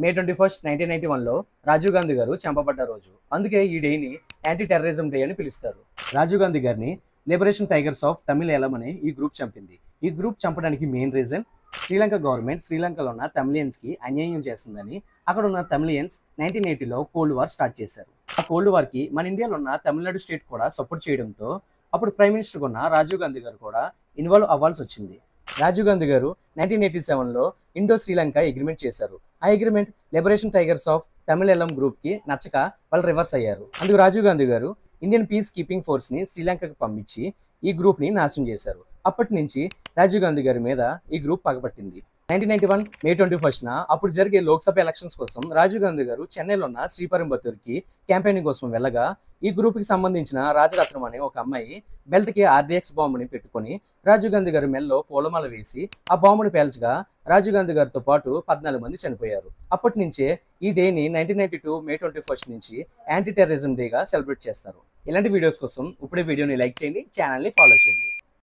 మే 21, 1991లో రాజీవ్ గాంధీ గారు చంపబడ్డ రోజు. అందుకే ఈ డేని యాంటీ టెర్రరిజం డే అని పిలుస్తారు. రాజీవ్ గాంధీ గారిని లిబరేషన్ టైగర్స్ ఆఫ్ తమిళ ఏలం అనే ఈ గ్రూప్ చంపింది. ఈ గ్రూప్ చంపడానికి మెయిన్ రీజన్ శ్రీలంక గవర్నమెంట్ శ్రీలంకలో ఉన్న తమిళియన్స్ కి అన్యాయం చేస్తుందని అక్కడ ఉన్న తమిళియన్స్ 1980లో కోల్డ్ వార్ స్టార్ట్ చేశారు. ఆ కోల్డ్ వార్ కి మన ఇండియాలో ఉన్న తమిళనాడు స్టేట్ కూడా సపోర్ట్ చేయడంతో అప్పుడు ప్రైమ్ మినిస్టర్ ఉన్న రాజీవ్ గాంధీ గారు కూడా ఇన్వాల్వ్ అవ్వాల్సి వచ్చింది. రాజీవ్ గాంధీ గారు 1987లో ఇండో శ్రీలంక అగ్రిమెంట్ చేశారు. ఆ agreement liberation tigers of Tamil ఏలం group కి నచ్చక వాళ్ళు రివర్స్ అయ్యారు. అందుకు రాజీవ్ గాంధీ గారు ఇండియన్ పీస్ కీపింగ్ ఫోర్స్ ని శ్రీలంకకు పంపించి ఈ గ్రూప్ ని నాశనం చేశారు. అప్పటి నుంచి రాజీవ్ గాంధీ గారి మీద ఈ గ్రూప్ పగపట్టింది. 1991 మే 21న అప్పుడు జరిగే లోక్సభ ఎలక్షన్స్ కోసం రాజీవ్ గాంధీ గారు చెన్నైలో ఉన్న శ్రీపరంబత్తూర్కి క్యాంపెయినింగ్ కోసం వెళ్ళగా ఈ గ్రూప్ కి సంబంధించిన రాజరత్నం అనే ఒక అమ్మాయి బెల్ట్ కి RDX బాంబుని పెట్టుకుని రాజీవ్ గాంధీ గారి మెల్లో పూలమాల వేసి ఆ బాంబుని పేల్చగా రాజీవ్ గాంధీ గారితో పాటు 14 మంది చనిపోయారు. అప్పటి నుంచే ఈ డేని 1992 మే 21 నుంచి యాంటీ టెర్రరిజం డేగా సెలబ్రేట్ చేస్తారు. ఇలాంటి వీడియోస్ కోసం ఇప్పుడే వీడియోని లైక్ చేయండి, ఛానల్ని ఫాలో చేయండి.